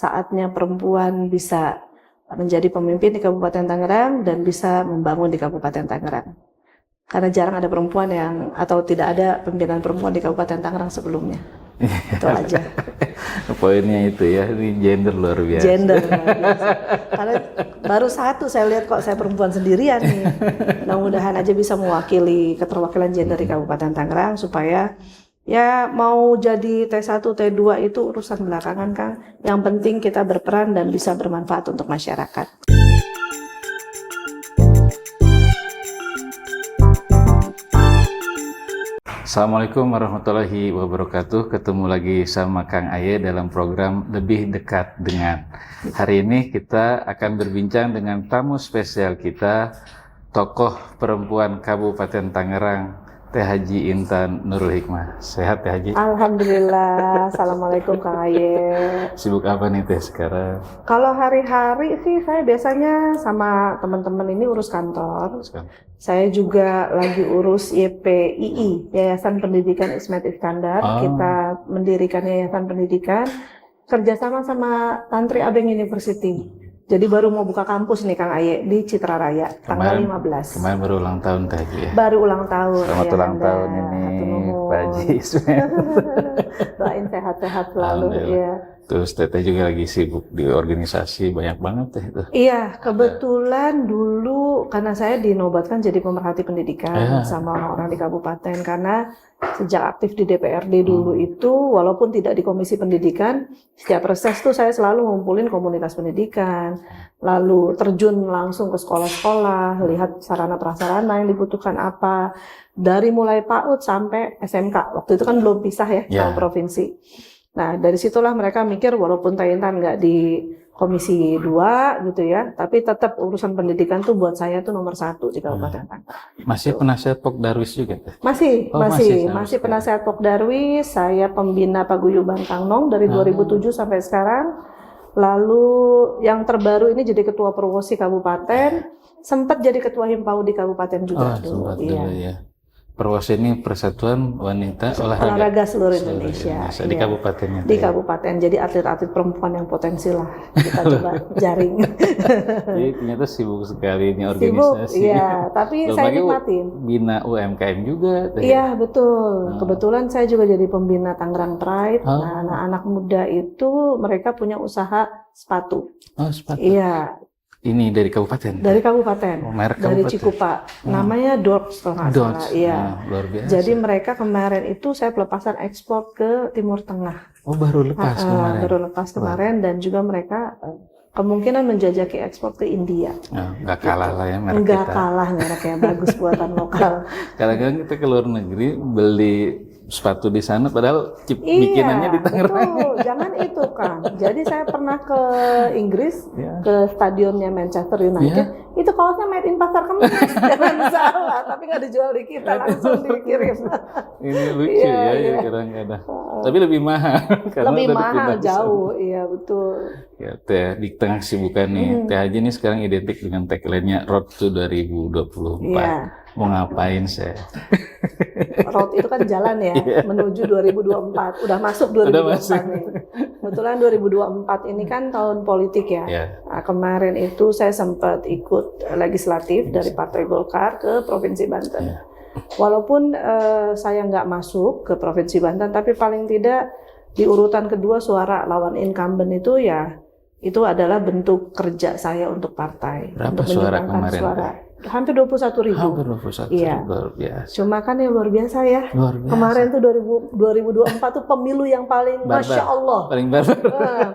saatnya perempuan bisa menjadi pemimpin di Kabupaten Tangerang dan bisa membangun di Kabupaten Tangerang. Karena jarang ada perempuan atau tidak ada pimpinan perempuan di Kabupaten Tangerang sebelumnya. Itu aja. Poinnya itu ya, ini gender luar biasa. Gender luar biasa. Karena baru satu saya lihat kok saya perempuan sendirian nih. Mudah-mudahan aja bisa mewakili keterwakilan gender di Kabupaten Tangerang supaya ya mau jadi T1, T2 itu urusan belakangan Kang. Yang penting kita berperan dan bisa bermanfaat untuk masyarakat. Assalamualaikum warahmatullahi wabarakatuh. Ketemu lagi sama Kang Aye dalam program Lebih Dekat Dengan. Hari ini kita akan berbincang dengan tamu spesial kita, tokoh perempuan Kabupaten Tangerang, Teh Haji Intan Nurul Hikmah. Sehat Teh Haji? Alhamdulillah. Assalamualaikum Kang Aye. Sibuk apa nih Teh sekarang? Kalau hari-hari sih saya biasanya sama teman-teman ini urus kantor. Saya juga lagi urus YPII, Yayasan Pendidikan Ismet Iskandar. Kita mendirikan Yayasan Pendidikan kerjasama sama Tantri Abeng University. Jadi baru mau buka kampus nih Kang Aye di Citra Raya tanggal 15. Kemarin baru ulang tahun Teh Haji ya? Baru ulang tahun. Selamat ya, ulang tahun ini Pak Haji Ismet. Doain sehat-sehat selalu ya. Terus Teteh juga lagi sibuk di organisasi, banyak banget Teh itu. Iya, kebetulan dulu karena saya dinobatkan jadi pemerhati pendidikan sama orang-orang di kabupaten karena sejak aktif di DPRD dulu itu walaupun tidak di komisi pendidikan, setiap reses tuh saya selalu ngumpulin komunitas pendidikan, lalu terjun langsung ke sekolah-sekolah, lihat sarana prasarana yang dibutuhkan apa, dari mulai PAUD sampai SMK. Waktu itu kan belum pisah ya sama provinsi. Nah, dari situlah mereka mikir walaupun Teh Intan nggak di Komisi 2 gitu ya, tapi tetap urusan pendidikan tuh buat saya tuh nomor 1 di Kabupaten Tangerang. Masih penasihat Pok Darwis juga Teh? Masih penasihat Pok Darwis, saya pembina Paguyuban Kang Nong dari 2007 sampai sekarang. Lalu yang terbaru ini jadi ketua Perwosi Kabupaten, sempat jadi ketua Himpau di Kabupaten juga dulu. Ya. Perwas ini Persatuan Wanita Olahraga Seluruh Indonesia. Di kabupatennya. Di kabupaten. Jadi atlet-atlet perempuan yang potensial lah kita coba jaring. Jadi ternyata sibuk sekali ini organisasi. Sibuk, iya. Tapi saya nikmatin. Bina UMKM juga. Iya betul. Kebetulan saya juga jadi pembina Tangerang Pride. Nah, anak-anak muda itu mereka punya usaha sepatu. Oh sepatu. Iya. Ini dari kabupaten? Dari kabupaten, dari Cikupa. Namanya Dorks kalau nggak salah. Iya. Luar biasa. Jadi mereka kemarin itu saya pelepasan ekspor ke Timur Tengah. Oh baru lepas kemarin? Baru lepas kemarin dan juga mereka kemungkinan menjajaki ekspor ke India. Nggak kalah lah ya merek kita. Nggak kalah mereknya, bagus buatan lokal. Kadang-kadang kita ke luar negeri beli sepatu di sana padahal bikinannya di Tangerang. Betul. Jangan itu kan. Jadi saya pernah ke Inggris ke stadionnya Manchester United. Itu kaosnya made in Pasar Kemis. Jangan salah, tapi nggak dijual di kita, langsung dikirim. Ini lucu ya kadang-kadang. Tapi lebih mahal. Lebih mahal jauh, iya betul. Ya Teh, di tengah kesibukan nih, Teh Haji ini sekarang identik dengan tagline-nya Road to 2024. Mau ngapain saya? Road itu kan jalan ya, menuju 2024. Udah masuk 2024 nih. Kebetulan 2024 ini kan tahun politik ya. Nah, kemarin itu saya sempat ikut legislatif dari Partai Golkar ke Provinsi Banten. Walaupun saya nggak masuk ke Provinsi Banten, tapi paling tidak di urutan kedua suara lawan incumbent itu ya, itu adalah bentuk kerja saya untuk partai. Berapa suara kemarin? Hampir 21.000. Hampir 21.000, luar biasa. Cuma kan yang luar biasa ya. Luar biasa. Kemarin tuh 2024 tuh pemilu yang paling barbar. Masya Allah. Paling barbar.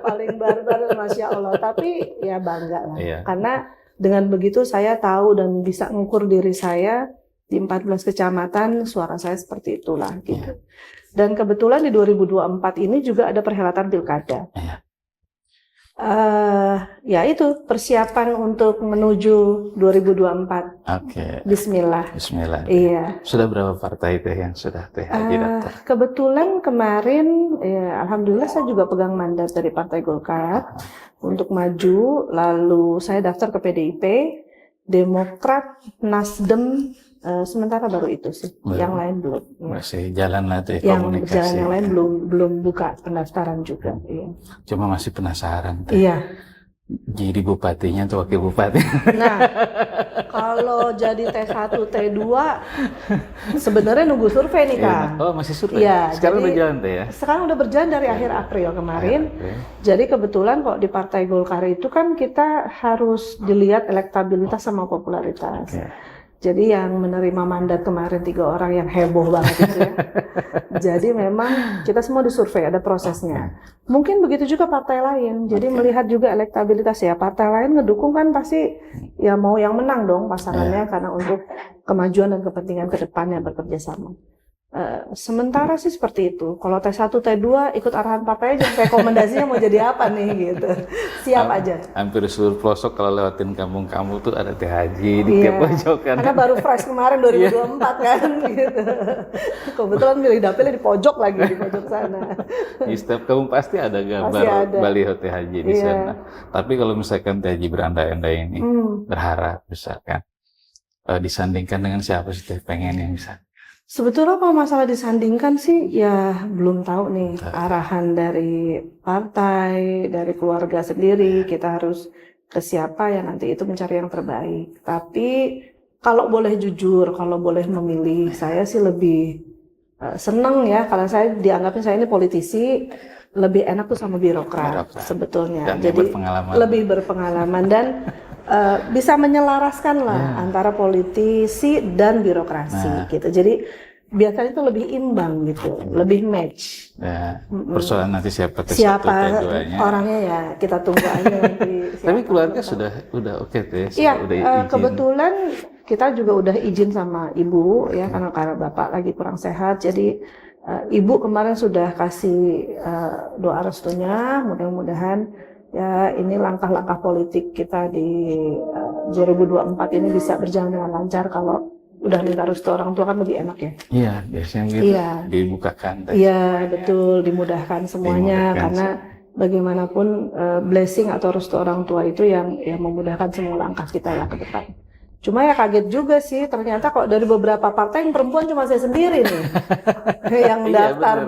Paling barbar, Masya Allah. Tapi ya bangga lah. Karena dengan begitu saya tahu dan bisa ngukur diri saya di 14 kecamatan, suara saya seperti itulah. Gitu. Dan kebetulan di 2024 ini juga ada perhelatan pilkada. Ya itu persiapan untuk menuju 2024. Bismillah. Bismillah. Iya. Sudah berapa partai Teh yang sudah Teh Haji daftar? Kebetulan kemarin, ya, alhamdulillah saya juga pegang mandat dari Partai Golkar untuk maju. Lalu saya daftar ke PDIP Demokrat, Nasdem, sementara baru itu sih. Belum. Yang lain belum. Masih jalan lah tuh Yang komunikasi. berjalan yang lain belum buka pendaftaran juga. Iya. Cuma masih penasaran tuh. Iya. Jadi bupatinya atau wakil bupati? Nah, kalau jadi T1, T2 sebenarnya nunggu survei nih, Kang. Oh, masih survei? Iya, Sekarang jadi udah jalan tuh ya? Sekarang udah berjalan dari akhir April kemarin. Oke. Jadi kebetulan kok di Partai Golkar itu kan kita harus dilihat elektabilitas sama popularitas. Oke. Jadi yang menerima mandat kemarin 3 orang yang heboh banget itu ya. Jadi memang kita semua disurvei, ada prosesnya. Mungkin begitu juga partai lain. Jadi melihat juga elektabilitas ya. Partai lain ngedukung kan pasti ya mau yang menang dong pasangannya karena untuk kemajuan dan kepentingan ke depannya bekerja sama. Sementara sih seperti itu. Kalau T1, T2 ikut arahan partai aja, rekomendasinya mau jadi apa nih gitu. Siap aja. Hampir seluruh pelosok kalau lewatin kampung-kampung tuh ada teh haji di tiap pojokan. Karena baru fresh kemarin 2024 kan gitu. Kebetulan milih dapilnya di pojok lagi, di pojok sana. Di setiap kampung pasti ada gambar baliho teh haji di sana. Tapi kalau misalkan teh haji berandai-andai ini berharap misalkan disandingkan dengan siapa sih teh pengen yang bisa? Sebetulnya kalau masalah disandingkan sih ya belum tahu nih arahan dari partai, dari keluarga sendiri, kita harus ke siapa ya nanti itu mencari yang terbaik. Tapi kalau boleh jujur, kalau boleh memilih, saya sih lebih seneng ya kalau saya dianggapnya saya ini politisi, lebih enak tuh sama birokrat sebetulnya. Dan jadi lebih berpengalaman dan bisa menyelaraskan lah antara politisi dan birokrasi gitu. Jadi biasanya itu lebih imbang gitu, lebih match. Ya, persoalan nanti siapa orangnya ya kita tunggu aja nanti. Tapi keluarga udah oke tuh ya. Iya, kebetulan kita juga udah izin sama ibu ya karena bapak lagi kurang sehat. Jadi ibu kemarin sudah kasih doa restunya, mudah-mudahan ya ini langkah-langkah politik kita di 2024 ini bisa berjalan dengan lancar. Kalau udah minta restu orang tua kan lebih enak ya. Iya, biasanya gitu dibukakan. Iya, betul, dimudahkan semuanya karena bagaimanapun blessing atau restu orang tua itu yang memudahkan semua langkah kita ya ke depan. Cuma ya kaget juga sih, ternyata kok dari beberapa partai yang perempuan cuma saya sendiri nih yang daftar.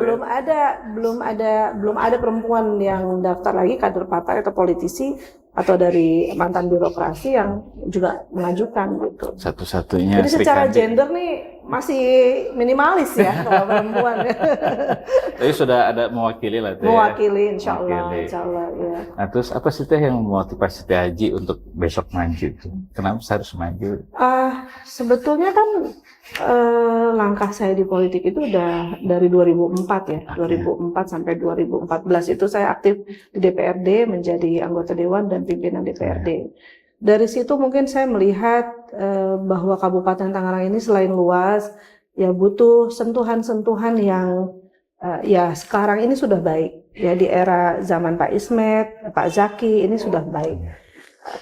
Belum ada perempuan yang daftar lagi kader partai atau politisi atau dari mantan birokrasi yang juga mengajukan gitu. Satu-satunya. Jadi secara gender nih masih minimalis ya kalau perempuan. Tapi sudah ada mewakili lah. Mewakili, insya Allah ya. Nah terus apa sih teh yang memotivasi Teh Haji untuk besok maju itu? Kenapa harus maju? Sebetulnya kan langkah saya di politik itu udah dari 2004 ya. 2004 sampai 2014 itu saya aktif di DPRD menjadi anggota dewan dan pimpinan DPRD. Dari situ mungkin saya melihat bahwa Kabupaten Tangerang ini selain luas, ya butuh sentuhan-sentuhan yang ya sekarang ini sudah baik. Ya di era zaman Pak Ismet, Pak Zaki ini sudah baik.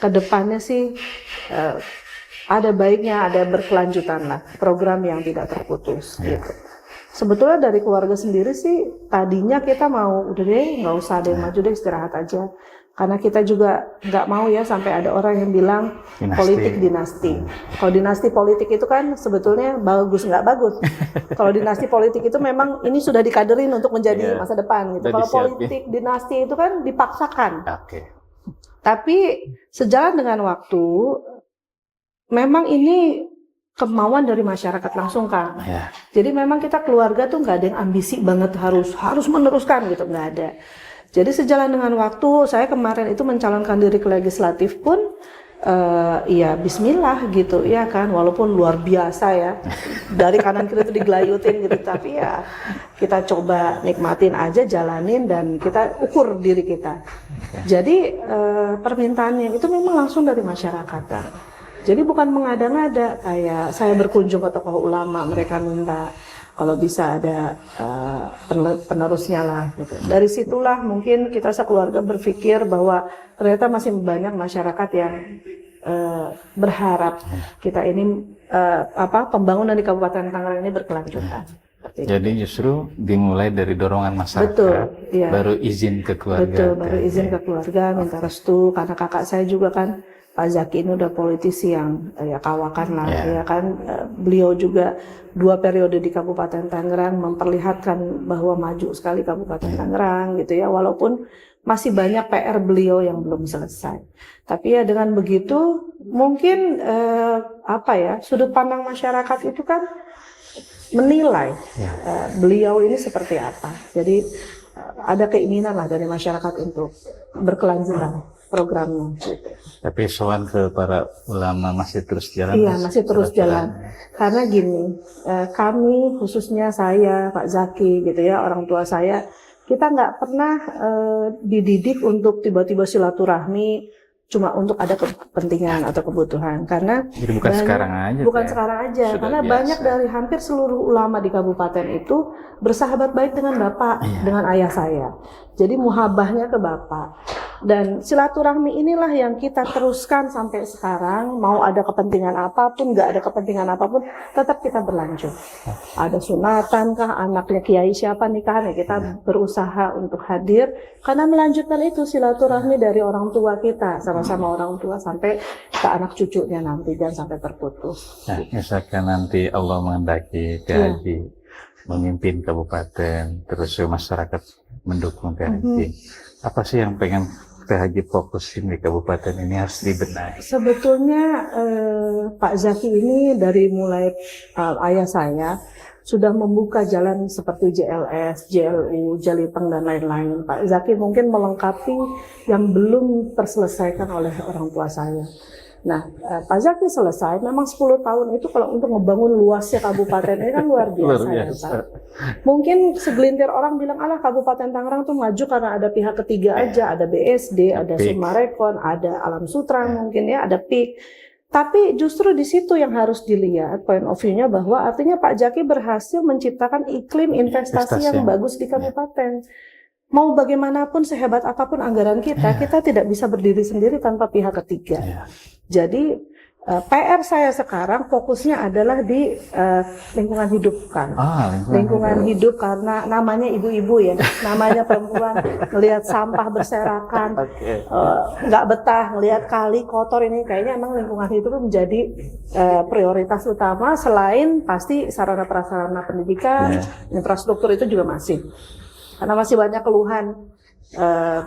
Kedepannya sih ada baiknya, ada berkelanjutan lah, program yang tidak terputus gitu. Sebetulnya dari keluarga sendiri sih tadinya kita mau udah deh nggak usah ada yang maju deh, istirahat aja. Karena kita juga nggak mau ya sampai ada orang yang bilang politik dinasti. Kalau dinasti politik itu kan sebetulnya bagus nggak bagus. Kalau dinasti politik itu memang ini sudah dikaderin untuk menjadi masa depan gitu. Kalau politik dinasti itu kan dipaksakan. Tapi sejalan dengan waktu, memang ini kemauan dari masyarakat langsung kan. Jadi memang kita keluarga tuh nggak ada yang ambisi banget harus meneruskan gitu, nggak ada. Jadi sejalan dengan waktu, saya kemarin itu mencalonkan diri ke legislatif pun, ya Bismillah gitu ya kan, walaupun luar biasa ya, dari kanan kiri itu digelayutin gitu, tapi ya kita coba nikmatin aja, jalanin dan kita ukur diri kita. Jadi permintaannya itu memang langsung dari masyarakat kan. Jadi bukan mengada-ngada, kayak saya berkunjung ke tokoh ulama, mereka minta kalau bisa ada penerusnya lah gitu. Dari situlah mungkin kita sekeluarga berpikir bahwa ternyata masih banyak masyarakat yang berharap kita ini pembangunan di Kabupaten Tangerang ini berkelanjutan. Jadi justru dimulai dari dorongan masyarakat. Betul, iya. Baru izin ke keluarga. Betul, baru izin ke keluarga, minta restu karena kakak saya juga kan Pak Zaki ini udah politisi yang ya kawakan lah, ya kan. Beliau juga 2 periode di Kabupaten Tangerang memperlihatkan bahwa maju sekali Kabupaten Tangerang gitu ya, walaupun masih banyak PR beliau yang belum selesai. Tapi ya dengan begitu mungkin sudut pandang masyarakat itu kan menilai beliau ini seperti apa. Jadi ada keinginan lah dari masyarakat untuk berkelanjutan programnya. Tapi soal ke para ulama masih terus jalan? Iya, masih terus jalan. Karena gini, kami khususnya saya, Pak Zaki gitu ya, orang tua saya, kita nggak pernah dididik untuk tiba-tiba silaturahmi cuma untuk ada kepentingan atau kebutuhan. Karena jadi bukan sekarang aja. Bukan sekarang aja, karena biasa. Banyak dari hampir seluruh ulama di kabupaten itu bersahabat baik dengan bapak, dengan ayah saya. Jadi muhabahnya ke bapak. Dan silaturahmi inilah yang kita teruskan sampai sekarang. Mau ada kepentingan apapun, nggak ada kepentingan apapun, tetap kita berlanjut. Ada sunatan kah, anaknya kiai siapa nikahan, ya kita berusaha untuk hadir. Karena melanjutkan itu silaturahmi dari orang tua kita, sama-sama orang tua sampai ke anak cucunya nanti, dan sampai terputus. Nah, misalkan nanti Allah menghendaki Haji memimpin kabupaten, terus masyarakat mendukung Haji. Apa sih yang pengen Haji fokusin di kabupaten ini harus dibenahi? Sebetulnya Pak Zaki ini dari mulai ayah saya sudah membuka jalan seperti JLS, JLU, Jalipeng dan lain-lain. Pak Zaki mungkin melengkapi yang belum terselesaikan oleh orang tua saya. Nah, Pak Zaki selesai, memang 10 tahun itu kalau untuk ngebangun luasnya kabupaten ini kan luar biasa. Ya, Pak. Mungkin segelintir orang bilang, alah Kabupaten Tangerang tuh maju karena ada pihak ketiga aja, ada BSD, ada Sumarekon, ada Alam Sutra mungkin ya, ada PIK. Tapi justru di situ yang harus dilihat point of view-nya, bahwa artinya Pak Zaki berhasil menciptakan iklim investasi yang bagus di kabupaten. Mau bagaimanapun, sehebat apapun anggaran kita, kita tidak bisa berdiri sendiri tanpa pihak ketiga. Jadi PR saya sekarang fokusnya adalah di lingkungan hidup kan. Lingkungan hidup karena namanya ibu-ibu ya, namanya perempuan, ngelihat sampah berserakan, nggak betah ngelihat kali kotor ini. Kayaknya emang lingkungan hidup menjadi prioritas utama, selain pasti sarana prasarana pendidikan, infrastruktur itu juga masih. Karena masih banyak keluhan,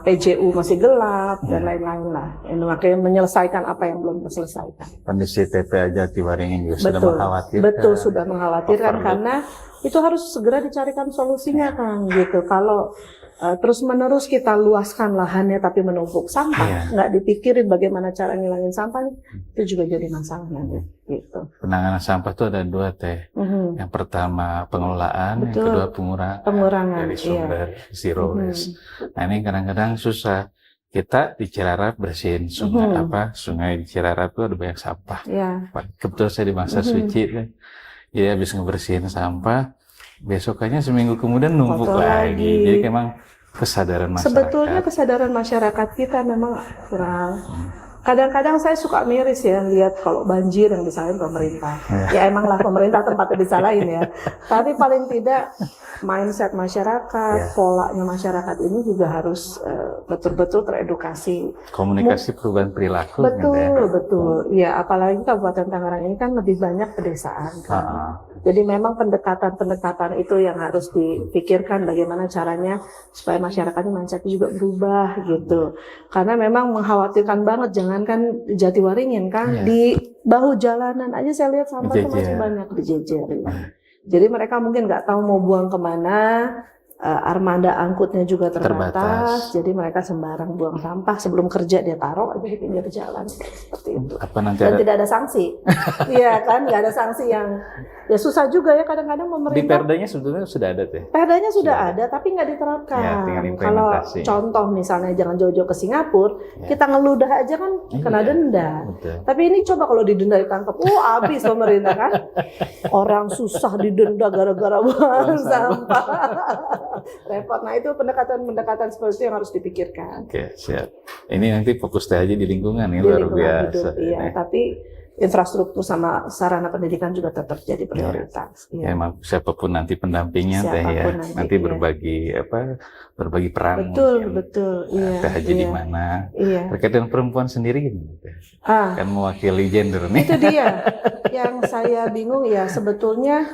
PJU masih gelap dan lain-lain lah. Ini makanya menyelesaikan apa yang belum terselesaikan. Kondisi TPA Jatiwaringin juga sudah mengkhawatirkan. Betul, sudah mengkhawatirkan karena itu harus segera dicarikan solusinya kan gitu. Kalau terus-menerus kita luaskan lahannya tapi menumpuk sampah, nggak dipikirin bagaimana cara ngilangin sampah, itu juga jadi masalah nanti. Gitu. Penanganan sampah itu ada 2 Teh. Yang pertama pengelolaan, yang kedua pengurangan dari sumber zero waste. Nah ini kadang-kadang susah. Kita di Cirarap bersihin sungai sungai di Cirarap itu ada banyak sampah. Kebetulan saya di Masa Suci kan. Jadi habis ngebersihin sampah, besokannya seminggu kemudian numpuk lagi. Jadi memang kesadaran masyarakat. Sebetulnya kesadaran masyarakat kita memang kurang. Kadang-kadang saya suka miris ya lihat kalau banjir yang disalahin pemerintah. Ya emanglah pemerintah tempatnya disalahin ya. Tapi paling tidak mindset masyarakat, polanya masyarakat ini juga harus betul-betul teredukasi. Komunikasi perubahan perilaku. Betul. Ya apalagi Kabupaten Tangerang ini kan lebih banyak pedesaan kan. Jadi memang pendekatan-pendekatan itu yang harus dipikirkan bagaimana caranya supaya masyarakatnya mindsetnya juga berubah gitu. Karena memang mengkhawatirkan banget, jangankan Jatiwaringin kan, di bahu jalanan aja saya lihat sampah itu masih banyak dijejerin. Jadi mereka mungkin nggak tahu mau buang kemana, armada angkutnya juga terbatas, jadi mereka sembarang buang sampah, sebelum kerja dia taruh aja di pinggir jalan seperti itu. Dan tidak ada sanksi, iya kan, nggak ada sanksi yang ya susah juga ya kadang-kadang pemerintah. Di perdanya sebetulnya sudah ada Teh. Perdanya sudah ada, tapi nggak diterapkan. Kalau contoh misalnya jangan jauh-jauh ke Singapura, kita ngeludah aja kan kena denda. Tapi ini coba kalau didenda ditangkap, habis pemerintah kan. Orang susah didenda gara-gara buang sampah. Repot. Nah itu pendekatan-pendekatan seperti itu yang harus dipikirkan. Oke, siap. Ini nanti fokus Teh Haji di lingkungan, ini luar biasa. Hidup, iya. Tapi infrastruktur sama sarana pendidikan juga tetap jadi prioritas. Ya, emang siapapun nanti pendampingnya Teh ya, nanti berbagi peran. Betul, iya. Teh Haji di mana? Iya. Terkait dengan perempuan sendiri gimana? Kan mewakili gender nih. Itu dia. Yang saya bingung ya, sebetulnya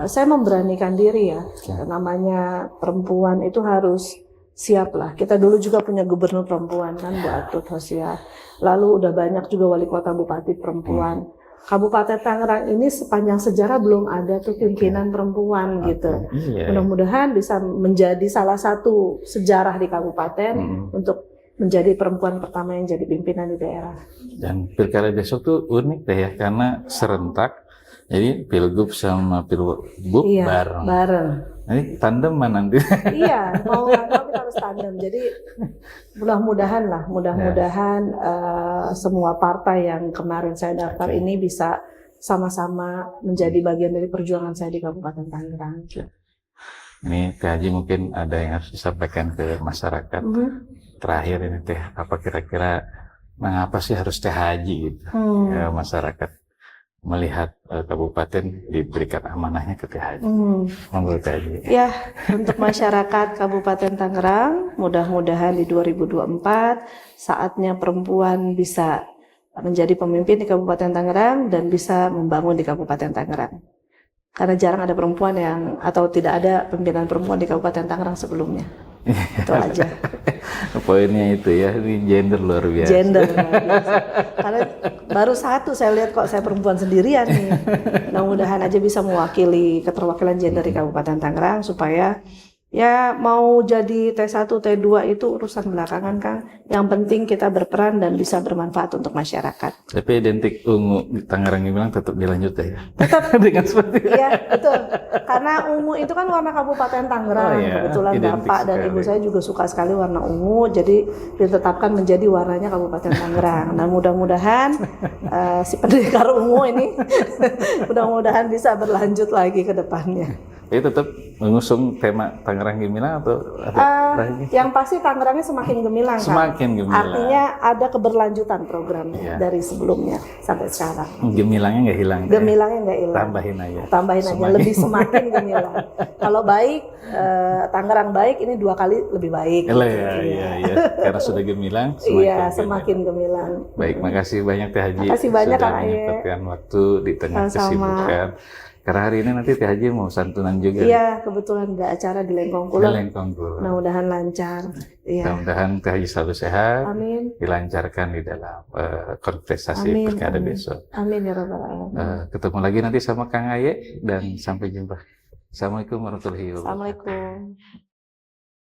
saya memberanikan diri ya. Namanya perempuan itu harus siap lah. Kita dulu juga punya gubernur perempuan kan, Bu Atut Hosiah. Lalu udah banyak juga wali kota bupati perempuan. Kabupaten Tangerang ini sepanjang sejarah belum ada tuh pimpinan perempuan gitu. Mudah-mudahan bisa menjadi salah satu sejarah di kabupaten untuk menjadi perempuan pertama yang jadi pimpinan di daerah. Dan pilkada besok tuh unik deh ya, karena serentak. Jadi pilgub sama pilbub bareng. Ini tandeman nanti. Iya, mau nggak mau kita harus tandem. Jadi mudah-mudahan semua partai yang kemarin saya daftar ini bisa sama-sama menjadi bagian dari perjuangan saya di Kabupaten Tangerang. Ini Teh Haji mungkin ada yang harus disampaikan ke masyarakat. Terakhir ini Teh, apa kira-kira mengapa sih harus Teh Haji gitu? Ya, masyarakat melihat kabupaten diberikan amanahnya ke Teh Haji. Monggo Teh Haji. Ya, untuk masyarakat Kabupaten Tangerang, mudah-mudahan di 2024 saatnya perempuan bisa menjadi pemimpin di Kabupaten Tangerang dan bisa membangun di Kabupaten Tangerang. Karena jarang ada perempuan atau tidak ada pimpinan perempuan di Kabupaten Tangerang sebelumnya. Itu aja. Poinnya itu ya, ini gender luar biasa. Gender luar biasa. Karena baru satu saya lihat kok saya perempuan sendirian nih. Mudah-mudahan aja bisa mewakili keterwakilan gender di Kabupaten Tangerang supaya ya mau jadi T1, T2 itu urusan belakangan Kang. Yang penting kita berperan dan bisa bermanfaat untuk masyarakat. Tapi identik ungu di Tangerang bilang tetap dilanjut ya. Tetap dengan seperti itu. Iya, betul. Karena ungu itu kan warna Kabupaten Tangerang. Kebetulan Bapak dan Ibu saya juga suka sekali warna ungu, jadi ditetapkan menjadi warnanya Kabupaten Tangerang. Nah, mudah-mudahan si pendekar ungu ini mudah-mudahan bisa berlanjut lagi ke depannya. Jadi tetap mengusung tema Tangerang Gemilang atau yang pasti Tangerangnya semakin gemilang kan? Semakin gemilang. Artinya ada keberlanjutan programnya dari sebelumnya sampai sekarang. Gemilangnya nggak hilang. Gemilangnya nggak hilang. Tambahin aja, lebih semakin gemilang. Kalau baik, Tangerang baik, ini 2 kali lebih baik. Iya. Karena sudah gemilang, semakin gemilang. Baik, makasih banyak Teh Haji. Makasih banyak sudah Kak Aye. menyempatkan waktu di tengah kesibukan. Karena hari ini nanti Teh Haji mau santunan juga. Iya, kebetulan ada acara di Lengkong Kulon. Mudah-mudahan lancar. Mudah-mudahan Teh Haji selalu sehat. Amin. Dilancarkan di dalam kontestasi pilkada besok. Amin ya Rabbal Alamin. Ketemu lagi nanti sama Kang Aye dan sampai jumpa. Assalamualaikum warahmatullahi wabarakatuh. Assalamualaikum.